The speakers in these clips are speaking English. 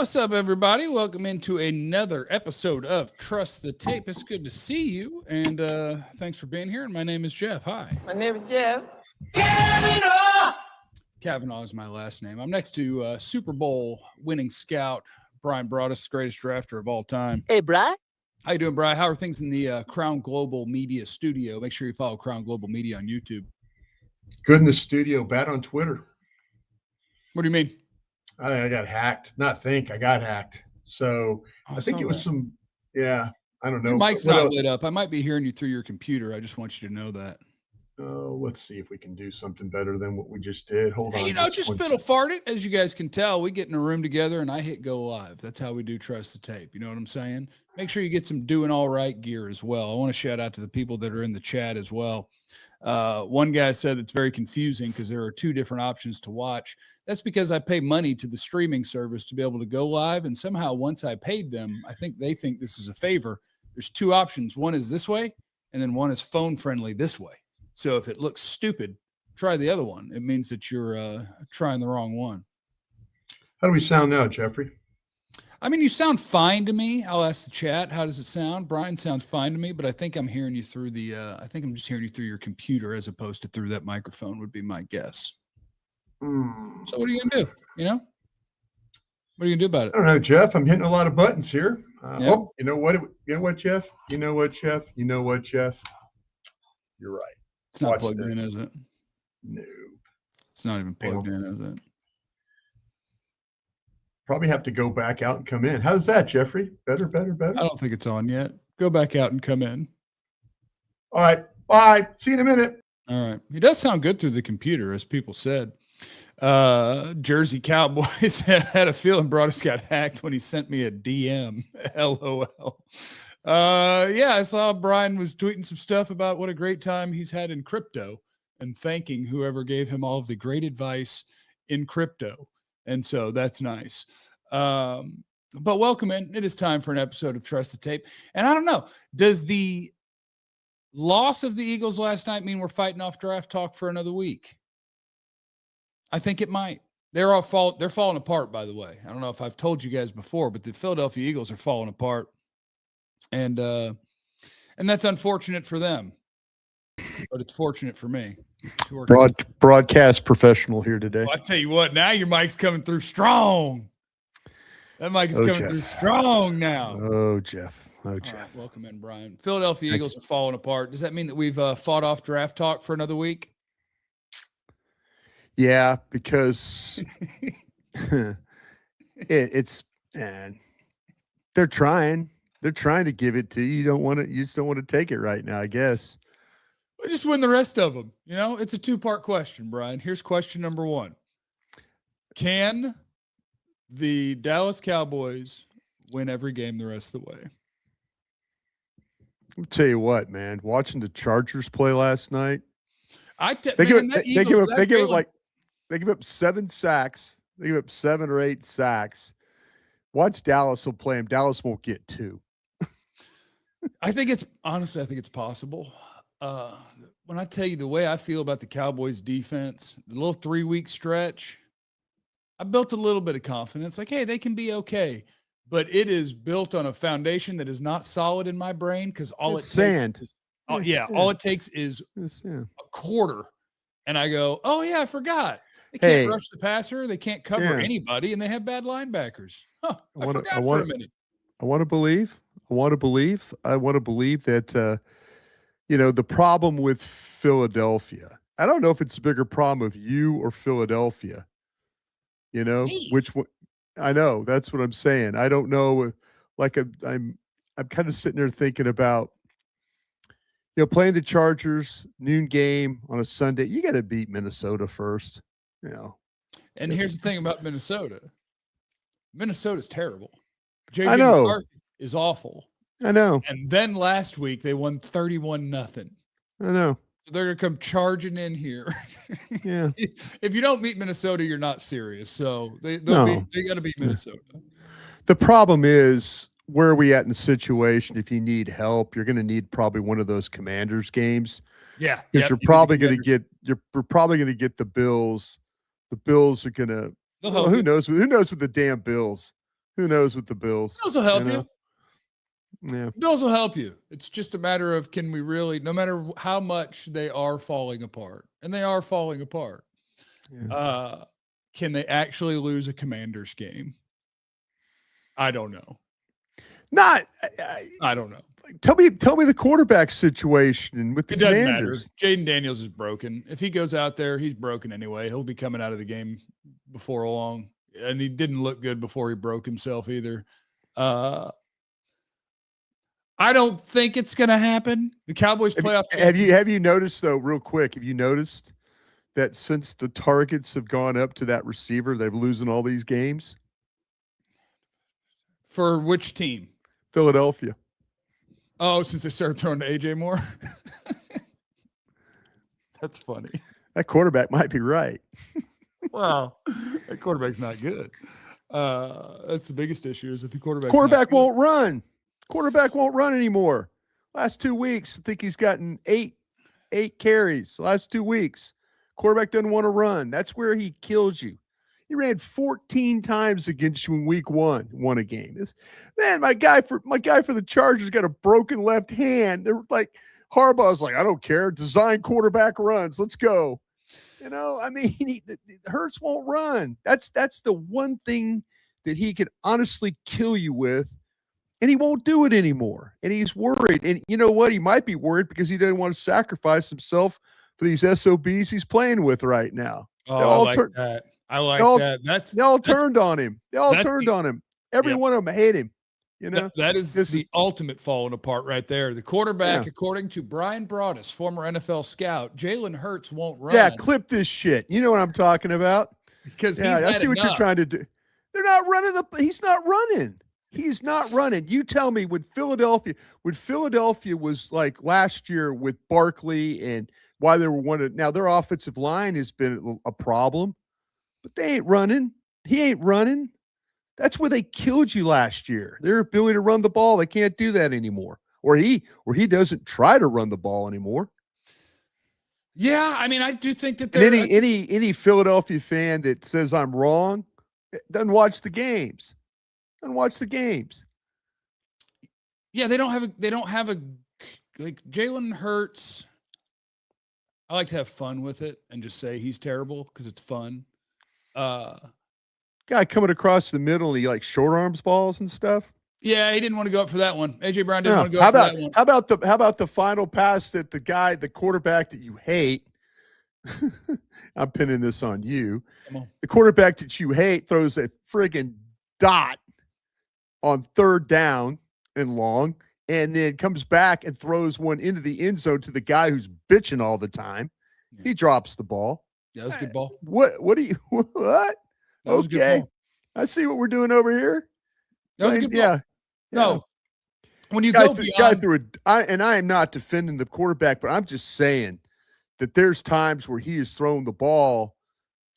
What's up, everybody? Welcome into another episode of Trust the Tape. It's good to see you, and thanks for being here. And my name is Jeff. Hi. My name is Jeff. Cavanaugh is my last name. I'm next to Super Bowl winning scout Bryan Broaddus, greatest drafter of all time. Hey, Bri. How you doing, Bri? How are things in the Crown Global Media studio? Make sure you follow Crown Global Media on YouTube. Good in the studio, bad on Twitter. What do you mean? I got hacked. I got hacked. So I think it was I don't know. Your mic's not lit up. I might be hearing you through your computer. I just want you to know that. Let's see if we can do something better than what we just did. Hold on. Just fiddle fart it. As you guys can tell, we get in a room together and I hit go live. That's how we do Trust the Tape. You know what I'm saying? Make sure you get some doing all right gear as well. I want to shout out to the people that are in the chat as well. One guy said it's very confusing because there are two different options to watch. That's because I pay money to the streaming service to be able to go live. And somehow once I paid them, I think they think this is a favor. There's two options. One is this way, and then one is phone friendly this way. So if it looks stupid, try the other one. It means that you're trying the wrong one. How do we sound now, Jeffrey? I mean, you sound fine to me. I'll ask the chat. How does it sound? Brian sounds fine to me, but I think I'm hearing you through I think I'm just hearing you through your computer as opposed to through that microphone would be my guess. So what are you going to do? You know? What are you going to do about it? I don't know, Jeff. I'm hitting a lot of buttons here. Yeah. Oh, you know what, Jeff? You know what, Jeff? You're right. It's not plugged in, is it? No. It's not even plugged in, is it? Probably have to go back out and come in. How's that, Jeffrey? Better? I don't think it's on yet. Go back out and come in. All right. Bye. See you in a minute. All right. He does sound good through the computer, as people said. Jersey Cowboys had a feeling Broaddus got hacked when he sent me a DM. LOL. I saw Brian was tweeting some stuff about what a great time he's had in crypto and thanking whoever gave him all of the great advice in crypto. And so that's nice. But welcome in. It is time for an episode of Trust the Tape. And I don't know, does the loss of the Eagles last night mean we're fighting off draft talk for another week? I think it might. They're falling apart, by the way. I don't know if I've told you guys before, but the Philadelphia Eagles are falling apart. And that's unfortunate for them, but it's fortunate for me. Broadcast professional here today. Well, I tell you what, now your mic's coming through strong. That mic is coming through strong now. Oh, Jeff. Right, welcome in, Brian. Philadelphia Eagles are falling apart. Does that mean that we've fought off draft talk for another week? Yeah, because they're trying. They're trying to give it to you. You just don't want to take it right now, I guess. We just win the rest of them. You know, it's a two-part question, Brian. Here's question number one. Can the Dallas Cowboys win every game the rest of the way? I'll tell you what, man. Watching the Chargers play last night, they give up 7 sacks. They give up 7 or 8 sacks. Watch Dallas will play them. Dallas won't get 2. I think it's possible. When I tell you the way I feel about the Cowboys defense, the little 3-week stretch, I built a little bit of confidence. Like, hey, they can be okay. But it is built on a foundation that is not solid in my brain because all it takes is a quarter. And I go, oh, yeah, I forgot. They can't rush the passer. They can't cover anybody, and they have bad linebackers. Huh, I forgot for a minute. I want to believe that, the problem with Philadelphia, I don't know if it's a bigger problem of you or Philadelphia, which one. I know, that's what I'm saying. I don't know. Like I'm kind of sitting there thinking about, playing the Chargers noon game on a Sunday. You got to beat Minnesota first, And here's the thing about Minnesota. Minnesota's terrible. I know. McCarthy is awful. I know. And then last week they won 31-0. I know. So they're gonna come charging in here. Yeah. If you don't beat Minnesota, you're not serious. So they got to beat Minnesota. The problem is, where are we at in the situation? If you need help, you're going to need probably one of those Commanders games. Yeah. Because you're probably going to get the Bills. The Bills are going to. Who knows? Who knows with the damn Bills? Who knows with the Bills? Bills will help you. Yeah. Bills will help you. It's just a matter of, can we really, no matter how much they are falling apart, and they are falling apart, can they actually lose a Commanders game? I don't know. I don't know. Tell me the quarterback situation with the Commanders. Jaden Daniels is broken. If he goes out there, he's broken anyway. He'll be coming out of the game before long. And he didn't look good before he broke himself either. I don't think it's going to happen. The Cowboys playoff. Have you noticed though, real quick? Have you noticed that since the targets have gone up to that receiver, they've losing all these games? For which team? Philadelphia. Oh, since they started throwing to AJ Moore? That's funny. That quarterback might be right. Wow. That quarterback's not good. That's the biggest issue, is that the quarterback won't run. Quarterback won't run anymore. Last 2 weeks, I think he's gotten eight carries. Last 2 weeks. Quarterback doesn't want to run. That's where he kills you. He ran 14 times against you in week 1, won a game. My guy for the Chargers got a broken left hand. They're like, Harbaugh's like, I don't care. Design quarterback runs. Let's go. Hurts won't run. That's the one thing that he can honestly kill you with, and he won't do it anymore. And he's worried. And you know what? He might be worried because he doesn't want to sacrifice himself for these SOBs he's playing with right now. Oh, that. I like that. They all turned on him. Every one of them hate him. That is the ultimate falling apart right there. The quarterback, according to Bryan Broaddus, former NFL scout, Jalen Hurts won't run. Yeah, clip this shit. You know what I'm talking about? Because I see what you're trying to do. They're not running he's not running. He's not running. You tell me, would Philadelphia was like last year with Barkley and why they were now their offensive line has been a problem. But they ain't running. He ain't running. That's where they killed you last year. Their ability to run the ball. They can't do that anymore. Or he doesn't try to run the ball anymore. Yeah, I do think that any Philadelphia fan that says I'm wrong doesn't watch the games. Yeah, they don't have a like Jalen Hurts. I like to have fun with it and just say he's terrible because it's fun. Guy coming across the middle and he like short arms balls and stuff. Yeah, he didn't want to go up for that one. AJ Brown didn't want to go up for that one. How about the final pass that the quarterback that you hate? I'm pinning this on you. Come on. The quarterback that you hate throws a friggin' dot on 3rd down and long, and then comes back and throws one into the end zone to the guy who's bitching all the time. Yeah. He drops the ball. Yeah, that was a good ball. What do you what? Okay. I see what we're doing over here. That was a good ball. Yeah. No. When you go beyond, I am not defending the quarterback, but I'm just saying that there's times where he is throwing the ball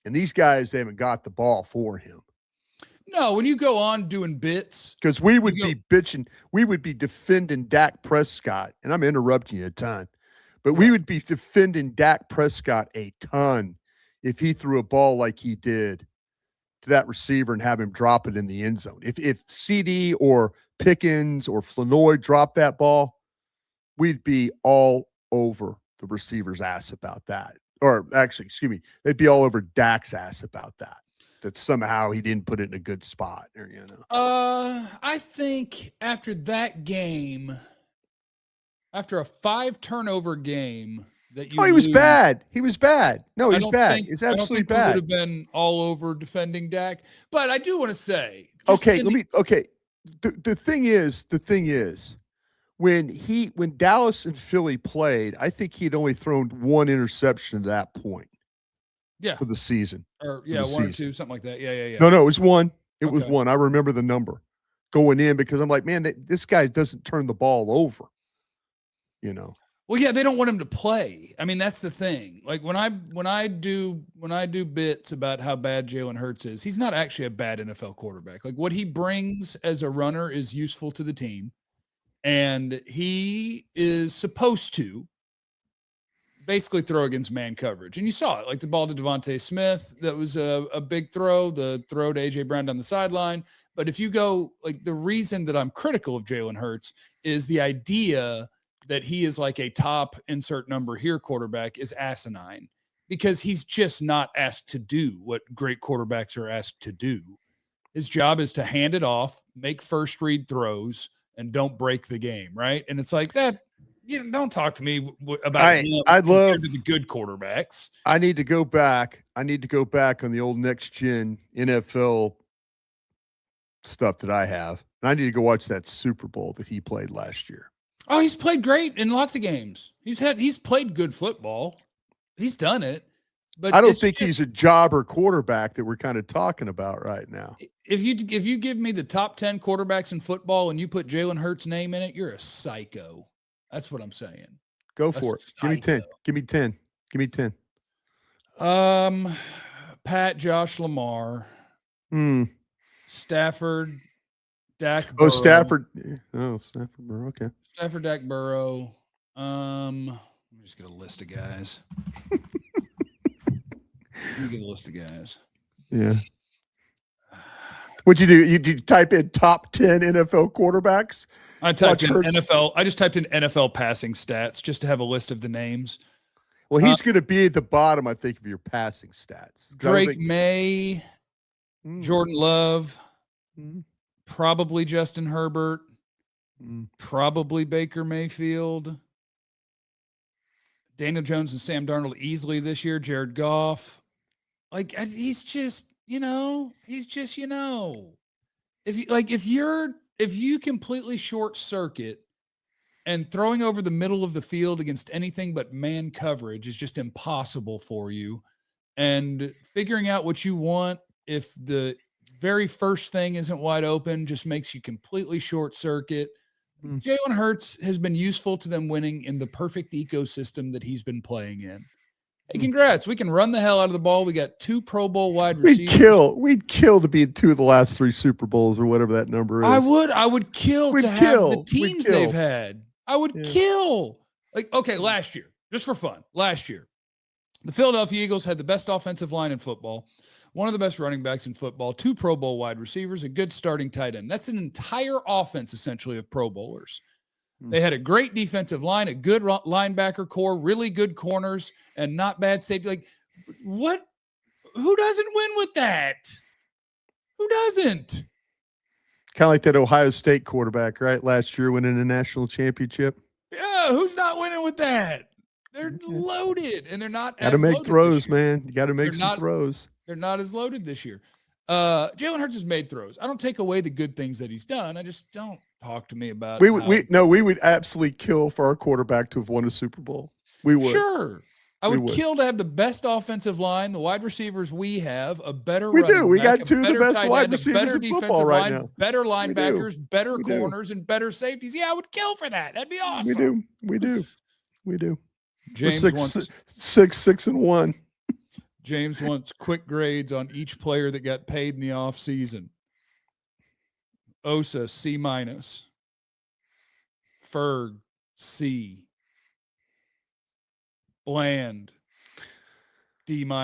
and these guys haven't got the ball for him. No, when you go on doing bits. Because we would be bitching. We would be defending Dak Prescott. And I'm interrupting you a ton. But we would be defending Dak Prescott a ton if he threw a ball like he did to that receiver and have him drop it in the end zone. If CD or Pickens or Flanoy dropped that ball, we'd be all over the receiver's ass about that. Or actually, excuse me, they'd be all over Dak's ass about that. That somehow he didn't put it in a good spot. Or, I think after that game, after a 5 turnover game that you he was bad. He was bad. No, he's bad. He's absolutely bad. Would have been all over defending Dak. But I do want to say, the thing is, when Dallas and Philly played, I think he'd only thrown 1 interception at that point. Yeah. For the season. Or 1 or 2, something like that. Yeah. No, it was 1. It was 1. I remember the number going in because I'm like, man, this guy doesn't turn the ball over. Well, yeah, they don't want him to play. I mean, that's the thing. Like when I do bits about how bad Jalen Hurts is, he's not actually a bad NFL quarterback. Like what he brings as a runner is useful to the team, and he is supposed to basically throw against man coverage. And you saw it, like the ball to Devontae Smith. That was a big throw. The throw to A.J. Brown down the sideline. But if you go, like, the reason that I'm critical of Jalen Hurts is the idea that he is like a top insert number here quarterback is asinine, because he's just not asked to do what great quarterbacks are asked to do. His job is to hand it off, make first read throws, and don't break the game, right? And it's like that. Don't talk to me about him compared to the good quarterbacks. I need to go back. on the old next gen NFL stuff that I have, and I need to go watch that Super Bowl that he played last year. Oh, he's played great in lots of games. He's played good football. He's done it. But I don't think he's a jobber quarterback that we're kind of talking about right now. If you give me the top 10 quarterbacks in football and you put Jalen Hurts' name in it, you're a psycho. That's what I'm saying. Go for it. Give me 10. Give me 10. Pat, Josh Lamar, Stafford, Dak Burrow. Oh, Stafford. Oh, Stafford Burrow. Okay. Stafford, Dak Burrow. Let me just get a list of guys. Yeah. What'd you do? You type in top 10 NFL quarterbacks? I typed in NFL. I just typed in NFL passing stats just to have a list of the names. Well, he's going to be at the bottom, I think, of your passing stats. Drake May, Jordan Love, probably Justin Herbert, probably Baker Mayfield, Daniel Jones and Sam Darnold easily this year, Jared Goff. Like, he's just, if you completely short circuit and throwing over the middle of the field against anything but man coverage is just impossible for you, and figuring out what you want if the very first thing isn't wide open just makes you completely short circuit. Jalen Hurts has been useful to them winning in the perfect ecosystem that he's been playing in. Hey, congrats. We can run the hell out of the ball. We got 2 Pro Bowl wide receivers. We'd kill to be in 2 of the last 3 Super Bowls or whatever that number is. I would kill to have the teams they've had. I would kill. Like, okay, last year, just for fun, the Philadelphia Eagles had the best offensive line in football, one of the best running backs in football, 2 Pro Bowl wide receivers, a good starting tight end. That's an entire offense, essentially, of Pro Bowlers. They had a great defensive line, a good linebacker core, really good corners, and not bad safety. Like, what? Who doesn't win with that? Who doesn't? Kind of like that Ohio State quarterback, right? Last year winning a national championship. Yeah, who's not winning with that? They're loaded, and they're not. Got to make throws, man. You got to make some throws. They're not as loaded this year. Jalen Hurts has made throws. I don't take away the good things that he's done. I just don't talk to me about. We would absolutely kill for our quarterback to have won a Super Bowl. We would. Sure. I would kill to have the best offensive line, the wide receivers we have, a better we running do. We back, got 2 of the best wide receivers in football right now. Better linebackers, better corners, and better safeties. Yeah, I would kill for that. That'd be awesome. We do. James wants 6-1. James wants quick grades on each player that got paid in the offseason. Osa, C-. Ferg, C. Bland, D-. Who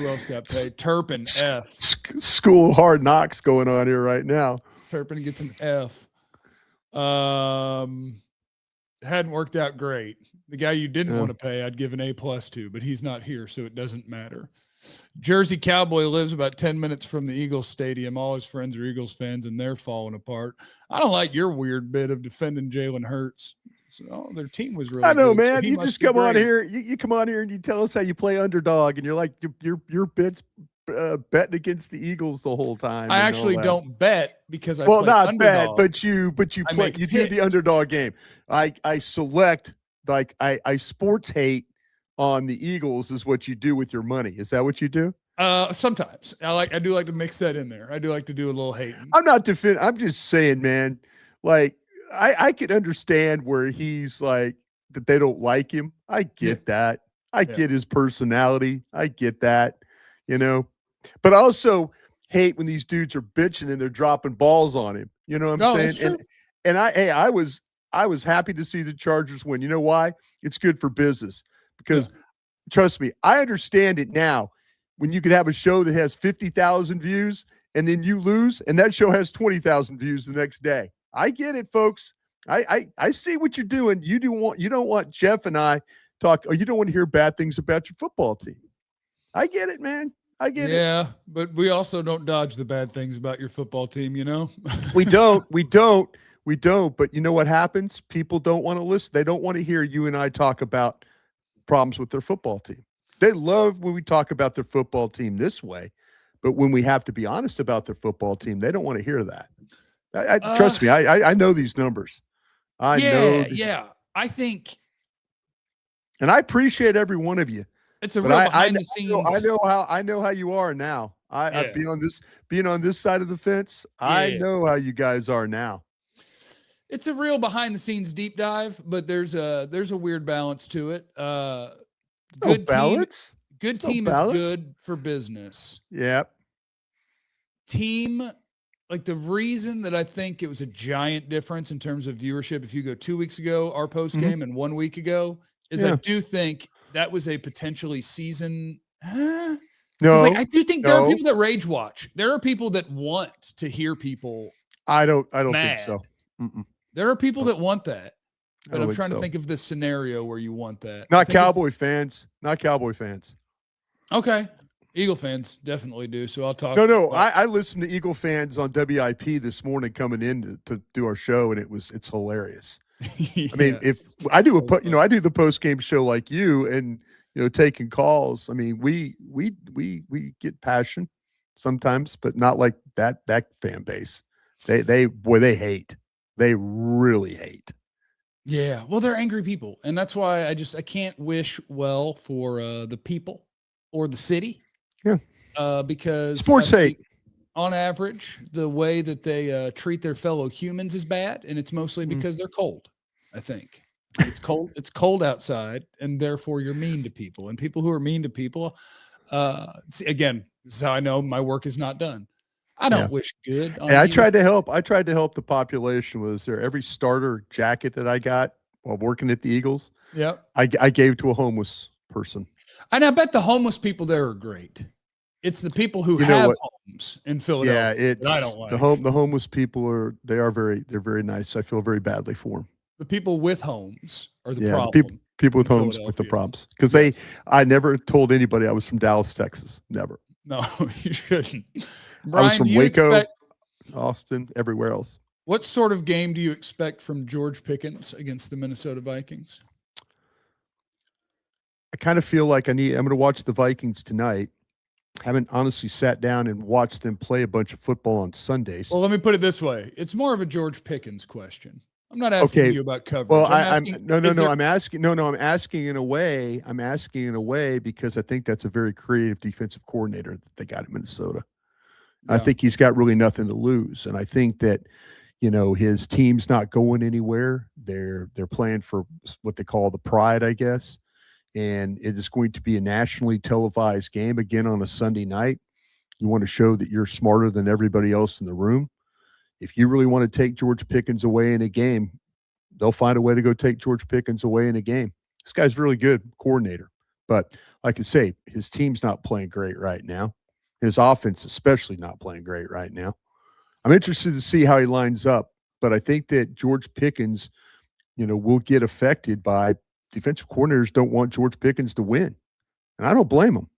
else got paid? Turpin, F. School of Hard Knocks going on here right now. Turpin gets an F. Hadn't worked out great. The guy you didn't want to pay, I'd give an A+ to, but he's not here, so it doesn't matter. Jersey Cowboy lives about 10 minutes from the Eagles Stadium. All his friends are Eagles fans, and they're falling apart. I don't like your weird bit of defending Jalen Hurts. So, their team was really I know, good, man. so you just come on here. You come on here and you tell us how you play Underdog, and you're like your bits betting against the Eagles the whole time. I actually don't bet because I play not Underdog. bet, but you play. You do the Underdog game. I select I sports hate on the Eagles is what you do with your money. Is that what you do? Sometimes I do like to mix that in there. I do like to do a little hating. I'm not defending. I'm just saying, man, like I could understand where he's like that they don't like him. I get that. I get his personality. I get that, but I also hate when these dudes are bitching and they're dropping balls on him. You know what I'm saying? And I was happy to see the Chargers win. You know why? It's good for business because trust me, I understand it now. when you could have a show that has 50,000 views and then you lose and that show has 20,000 views the next day. I get it, folks. I see what you're doing. You don't want Jeff and I talk, or you don't want to hear bad things about your football team. I get it, man. I get it. Yeah, but we also don't dodge the bad things about your football team, you know? We don't. But you know what happens? People don't want to listen. They don't want to hear you and I talk about problems with their football team. They love when we talk about their football team this way, but when we have to be honest about their football team, they don't want to hear that. Trust me, I know these numbers. Yeah. I think, and I appreciate every one of you. It's a real behind the scenes. I know how you are now. I've been on this side of the fence. I know how you guys are now. It's a real behind the scenes deep dive, but there's a weird balance to it. Good team is good for business. Yep. Team, like the reason that I think it was a giant difference in terms of viewership, if you go 2 weeks ago, our post game, and 1 week ago, is I do think that was a potentially season. I do think there are people that rage watch. There are people that want to hear people. I don't mad. think so. Mm-mm. There are people that want that. But I'm trying to think of this scenario where you want that. Not Cowboy fans. Okay. Eagle fans definitely do. So I'll talk. No. I listened to Eagle fans on WIP this morning coming in to do our show, and it's hilarious. I mean, if I do I do the post game show like you, and taking calls. I mean, we get passion sometimes, but not like that fan base. They hate. They really hate. Yeah, well, they're angry people, and that's why I can't wish well for the people or the city. Yeah, because sports hate. On average, the way that they treat their fellow humans is bad, and it's mostly because they're cold. I think it's cold. It's cold outside, and therefore you're mean to people. And people who are mean to people, again, this is how I know my work is not done. I don't wish good. On I tried to help. I tried to help the population. Was there every starter jacket that I got while working at the Eagles? Yep. I gave to a homeless person. And I bet the homeless people there are great. It's the people who have homes in Philadelphia that I don't like. The homeless people they're very nice. I feel very badly for them. The people with homes are the problem. People with homes with the problems. Because I never told anybody I was from Dallas, Texas. Never. No, you shouldn't. Brian, I was from Waco, Austin, everywhere else. What sort of game do you expect from George Pickens against the Minnesota Vikings? I kind of feel like I'm going to watch the Vikings tonight. Haven't honestly sat down and watched them play a bunch of football on Sundays. Well, let me put it this way. It's more of a George Pickens question. I'm not asking you about coverage. Well, I'm asking in a way. I'm asking in a way because I think that's a very creative defensive coordinator that they got in Minnesota. Yeah. I think he's got really nothing to lose, and I think that his team's not going anywhere. They're playing for what they call the pride, I guess, and it is going to be a nationally televised game again on a Sunday night. You want to show that you're smarter than everybody else in the room. If you really want to take George Pickens away in a game, they'll find a way to go take George Pickens away in a game. This guy's really good coordinator. But like I say, his team's not playing great right now. His offense especially not playing great right now. I'm interested to see how he lines up. But I think that George Pickens, will get affected by defensive coordinators don't want George Pickens to win. And I don't blame them.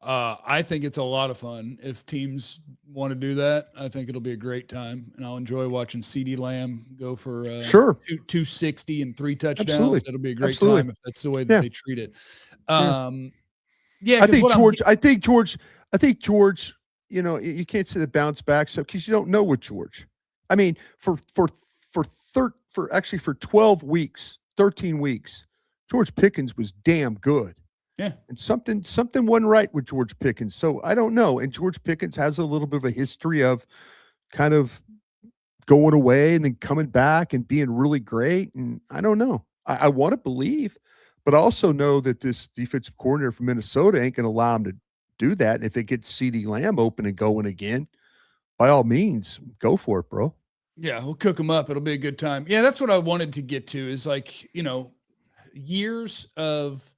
I think it's a lot of fun if teams want to do that. I think it'll be a great time, and I'll enjoy watching CeeDee Lamb go for 260 and 3 touchdowns. Absolutely. It'll be a great time if that's the way that they treat it. I think George. You can't say the bounce back stuff because you don't know with George. I mean, for 12 weeks, 13 weeks, George Pickens was damn good. Yeah. And something wasn't right with George Pickens. So I don't know. And George Pickens has a little bit of a history of kind of going away and then coming back and being really great. And I don't know. I want to believe, but I also know that this defensive coordinator from Minnesota ain't going to allow him to do that. And if it gets CeeDee Lamb open and going again, by all means, go for it, bro. Yeah, we'll cook them up. It'll be a good time. Yeah, that's what I wanted to get to is years of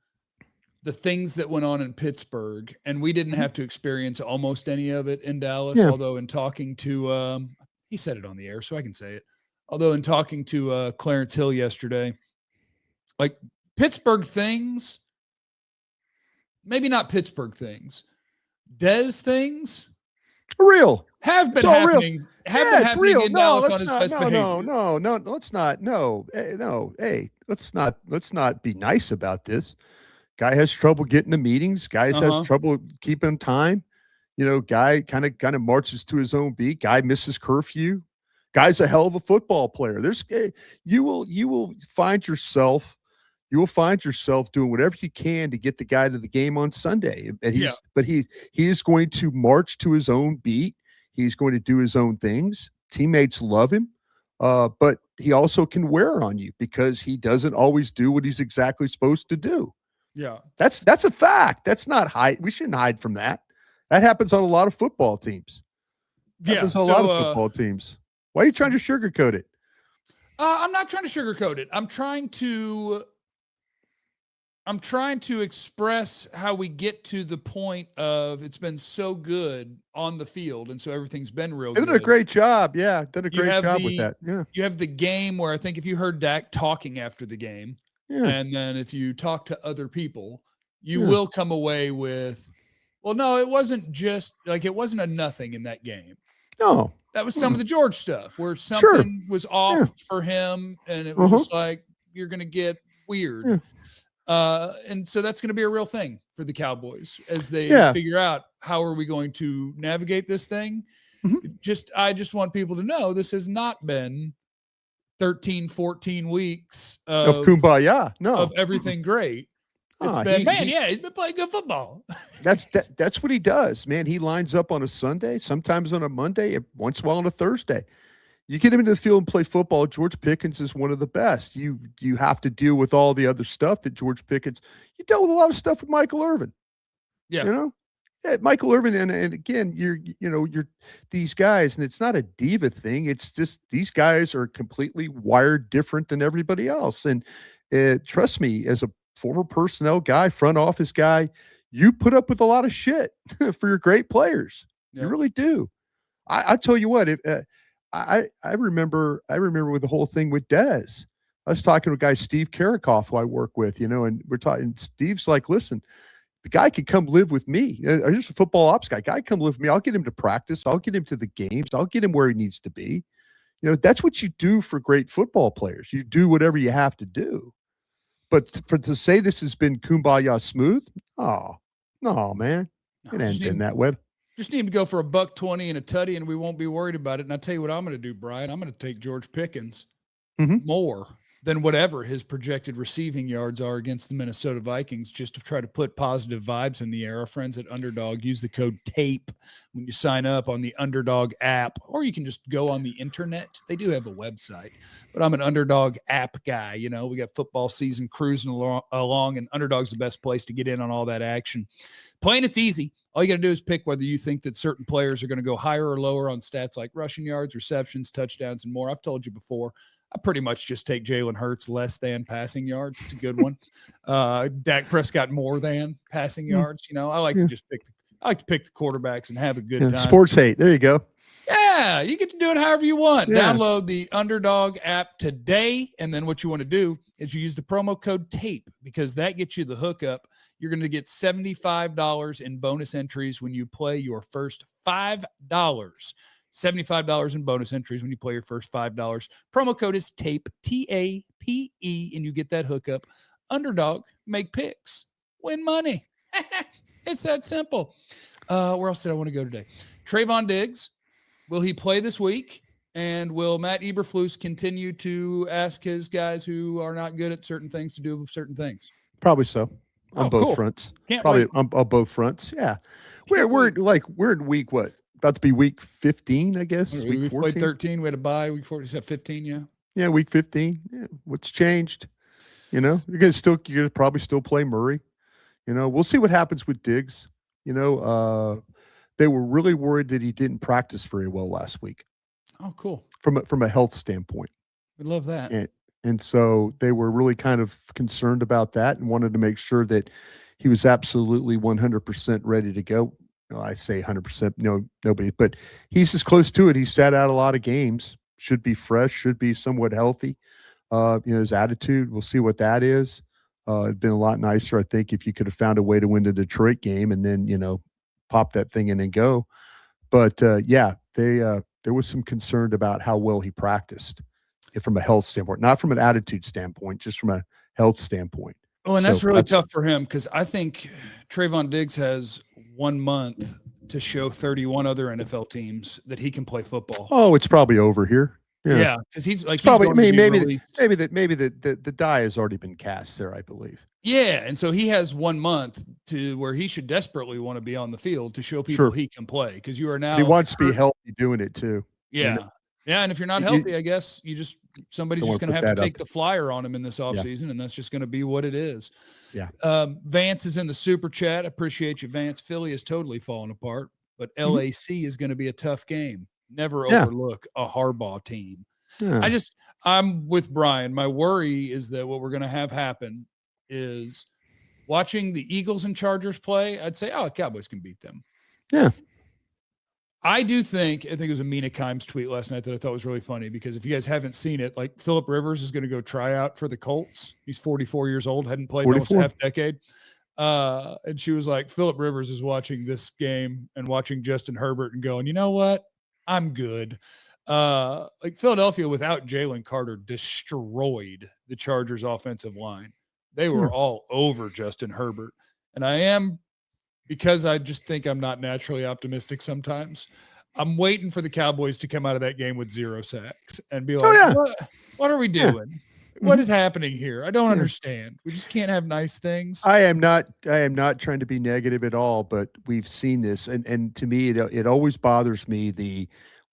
the things that went on in Pittsburgh, and we didn't have to experience almost any of it in Dallas. Yeah. Although in talking to, he said it on the air, so I can say it. Although in talking to Clarence Hill yesterday, like Pittsburgh things, maybe not Pittsburgh things, Dez things, real have been happening. Real. Have been happening real. In Dallas on his best behavior. No. Let's not. No. Hey, let's not be nice about this. Guy has trouble getting to meetings. Guys has trouble keeping time. Guy kind of marches to his own beat. Guy misses curfew. Guy's a hell of a football player. You will find yourself doing whatever you can to get the guy to the game on Sunday. But he is going to march to his own beat. He's going to do his own things. Teammates love him. But he also can wear on you because he doesn't always do what he's exactly supposed to do. Yeah. That's a fact. That's not hide. We shouldn't hide from that. That happens on a lot of football teams. Happens on a lot of football teams. Why are you trying to sugarcoat it? I'm not trying to sugarcoat it. I'm trying to express how we get to the point of it's been so good on the field, and so everything's been real good. Did a great job. Yeah, did a great job with that. Yeah. You have the game where I think if you heard Dak talking after the game, and then if you talk to other people, you will come away with, well, no, it wasn't just like it wasn't a nothing in that game. No. That was some of the George stuff where something was off for him, and it was just like, you're going to get weird. Yeah. And so that's going to be a real thing for the Cowboys as they figure out how are we going to navigate this thing. I just want people to know this has not been 13, 14 weeks of kumbaya. No, of everything great. It's been, he's been playing good football. That's what he does, man. He lines up on a Sunday, sometimes on a Monday, once in a while on a Thursday. You get him into the field and play football. George Pickens is one of the best. You have to deal with all the other stuff that George Pickens. You dealt with a lot of stuff with Michael Irvin. Yeah, Michael Irvin, and again, you're these guys, and it's not a diva thing. It's just these guys are completely wired different than everybody else. And trust me, as a former personnel guy, front office guy, you put up with a lot of shit for your great players. Yep. You really do. I tell you what, I remember with the whole thing with Dez. I was talking to a guy, Steve Karakoff, who I work with, and we're talking. And Steve's like, "Listen, the guy could come live with me. I'm just a football ops guy. Guy come live with me. I'll get him to practice. I'll get him to the games. I'll get him where he needs to be. That's what you do for great football players. You do whatever you have to do. But to say this has been kumbaya smooth, no, man, it ain't been that way. Just need to go for $120 and a tutty, and we won't be worried about it. And I'll tell you what I'm going to do, Brian. I'm going to take George Pickens more than whatever his projected receiving yards are against the Minnesota Vikings, just to try to put positive vibes in the air. Our friends at Underdog use the code TAPE when you sign up on the Underdog app, or you can just go on the internet. They do have a website, but I'm an Underdog app guy. We got football season cruising along, and Underdog's the best place to get in on all that action. Playing it's easy. All you got to do is pick whether you think that certain players are going to go higher or lower on stats like rushing yards, receptions, touchdowns, and more. I've told you before, I pretty much just take Jalen Hurts less than passing yards. It's a good one. Dak Prescott more than passing yards. I like to just pick the quarterbacks and have a good time. Sports hate. There you go. Yeah, you get to do it however you want. Yeah. Download the Underdog app today, and then what you want to do is you use the promo code TAPE because that gets you the hookup. You're going to get $75 in bonus entries when you play your first $5. $75 in bonus entries when you play your first $5. Promo code is TAPE, TAPE, and you get that hookup. Underdog, make picks, win money. It's that simple. Where else did I want to go today? Trayvon Diggs. Will he play this week? And will Matt Eberflus continue to ask his guys who are not good at certain things to do certain things? Probably so. On both fronts. Probably on both fronts. Yeah. We're in week what? About to be week 15, I guess. We played 13. We had a bye. Week 14, 15, yeah. Yeah, week 15. Yeah. What's changed? You're gonna probably still play Murray. We'll see what happens with Diggs. They were really worried that he didn't practice very well last week. Oh, cool. From a health standpoint. We love that. And so they were really kind of concerned about that and wanted to make sure that he was absolutely 100% ready to go. Well, I say 100%, nobody, but he's as close to it. He sat out a lot of games, should be fresh, should be somewhat healthy. His attitude, we'll see what that is. It'd been a lot nicer, I think, if you could have found a way to win the Detroit game and then, pop that thing in and go. But there was some concern about how well he practiced from a health standpoint, not from an attitude standpoint, just from a health standpoint. Well, and that's really tough for him because I think Trayvon Diggs has 1 month to show 31 other NFL teams that he can play football. Oh, it's probably over here. Yeah, because he's probably. Maybe the die has already been cast there, I believe. Yeah, and so he has 1 month to where he should desperately want to be on the field to show people he can play because you are now. He wants to be healthy doing it too. Yeah, yeah, and if you're not healthy, I guess somebody's just going to have to take the flyer on him in this offseason, and that's just going to be what it is. Yeah. Vance is in the super chat. Appreciate you, Vance. Philly is totally falling apart, but LAC is going to be a tough game. Never overlook a Harbaugh team. Yeah. I'm with Brian. My worry is that what we're going to have happen is watching the Eagles and Chargers play. I'd say, the Cowboys can beat them. Yeah. I think it was a Mina Kimes tweet last night that I thought was really funny because if you guys haven't seen it, like Phillip Rivers is going to go try out for the Colts. He's 44 years old, hadn't played in almost a half decade. And she was like, Phillip Rivers is watching this game and watching Justin Herbert and going, you know what? I'm good. Like Philadelphia without Jalen Carter destroyed the Chargers offensive line. They were all over Justin Herbert. And I am, because I just think I'm not naturally optimistic sometimes, I'm waiting for the Cowboys to come out of that game with 0 sacks and be like, what are we doing? Yeah. What is happening here? I don't understand. We just can't have nice things. I am not trying to be negative at all, but we've seen this. And to me, it always bothers me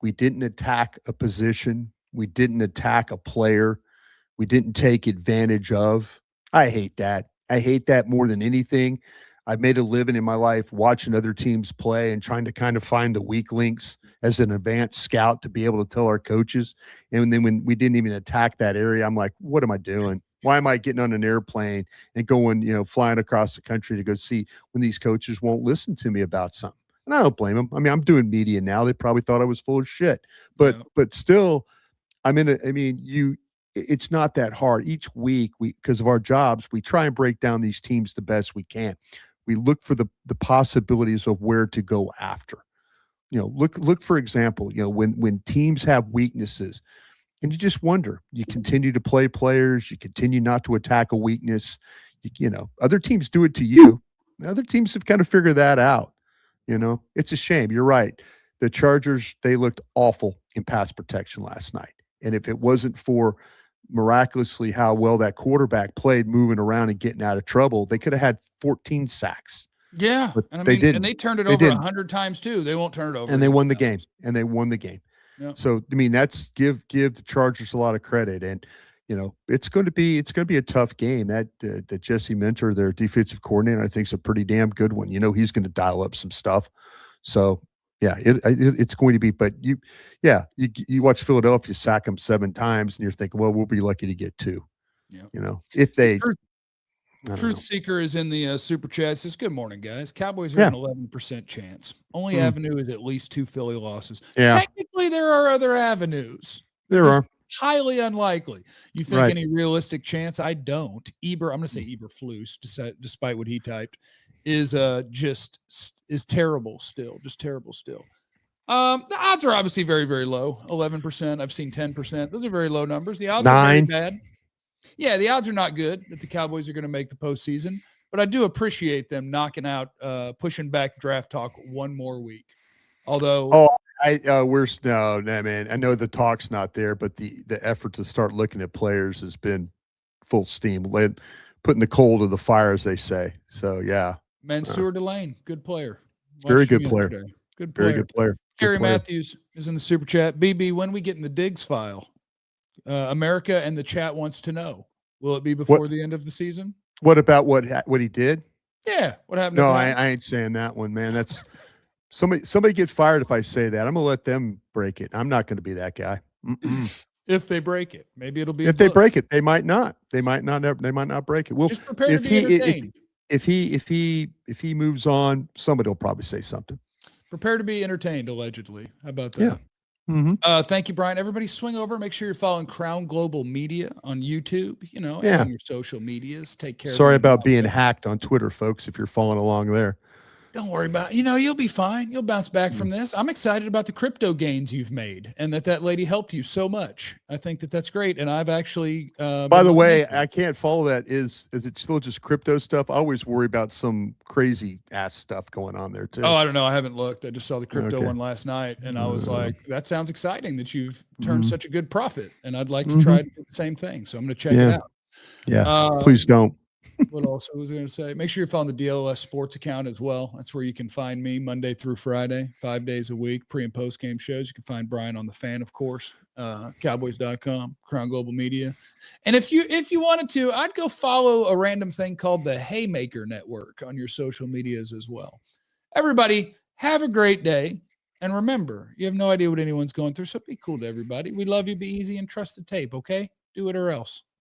we didn't attack a position. We didn't attack a player. We didn't take advantage of. I hate that. I hate that more than anything. I've made a living in my life watching other teams play and trying to kind of find the weak links as an advanced scout to be able to tell our coaches. And then when we didn't even attack that area, I'm like, what am I doing? Why am I getting on an airplane and going, flying across the country to go see when these coaches won't listen to me about something? And I don't blame them. I mean, I'm doing media now. They probably thought I was full of shit, but still, it's not that hard. Each week, because of our jobs, we try and break down these teams the best we can. We look for the possibilities of where to go after. Look for example, when teams have weaknesses, and you just wonder, you continue to play players, you continue not to attack a weakness. Other teams do it to you. Other teams have kind of figured that out. It's a shame. You're right. The Chargers, they looked awful in pass protection last night. And if it wasn't for miraculously how well that quarterback played moving around and getting out of trouble, they could have had 14 sacks. Yeah. But and they didn't. And they turned it over 100 times too. They won't turn it over. And they won the game. Yeah. So, that's give the Chargers a lot of credit. And, it's going to be a tough game. That Jesse Minter, their defensive coordinator, I think is a pretty damn good one. He's going to dial up some stuff. So, yeah, it's going to be. But you watch Philadelphia sack them 7 times, and you're thinking, well, we'll be lucky to get 2. Yeah. If they. Truth Seeker is in the super chat. Says, good morning, guys. Cowboys are an 11% chance. Only avenue is at least 2 Philly losses. Yeah. Technically, there are other avenues. There are. Highly unlikely. You think any realistic chance? I don't. I'm going to say Eberflus, despite what he typed, is terrible still. Just terrible still. The odds are obviously very, very low. 11%. I've seen 10%. Those are very low numbers. The odds are very bad. Yeah, the odds are not good that the Cowboys are going to make the postseason, but I do appreciate them knocking out, pushing back draft talk 1 more week. Although, man. I know the talk's not there, but the effort to start looking at players has been full steam, putting the coal to the fire, as they say. So yeah, Mansour Delane, good player, very good player, good player, very good player. Gary Matthews is in the super chat. BB, when we get in the Diggs file, America and the chat wants to know: will it be before the end of the season? What about what he did? Yeah, what happened? No, I ain't saying that one, man. That's somebody get fired if I say that. I'm gonna let them break it. I'm not gonna be that guy. If they break it, maybe it'll be. If they break it, they might not. They might not break it. Well, just prepare to be entertained. if he moves on, somebody will probably say something. Prepare to be entertained, allegedly. How about that? Yeah. Mm-hmm. Thank you, Bryan. Everybody swing over. Make sure you're following Crown Global Media on YouTube, and on your social medias. Take care. Sorry about being hacked on Twitter, folks, if you're following along there. Don't worry about it. You'll be fine. You'll bounce back from this. I'm excited about the crypto gains you've made and that lady helped you so much. I think that's great. And I've actually by the way, I can't follow that. Is it still just crypto stuff? I always worry about some crazy ass stuff going on there too. Oh, I don't know. I haven't looked. I just saw the crypto one last night and I was like, that sounds exciting that you've turned such a good profit. And I'd like to try to do the same thing. So I'm going to check it out. Yeah. Please don't. What else I was going to say? Make sure you're following the DLS Sports account as well. That's where you can find me Monday through Friday, 5 days a week, pre and post game shows. You can find Bryan on the Fan, of course, Cowboys.com, Crown Global Media. And if you wanted to, I'd go follow a random thing called the Haymaker Network on your social medias as well. Everybody, have a great day. And remember, you have no idea what anyone's going through, so be cool to everybody. We love you. Be easy and trust the tape, okay? Do it or else.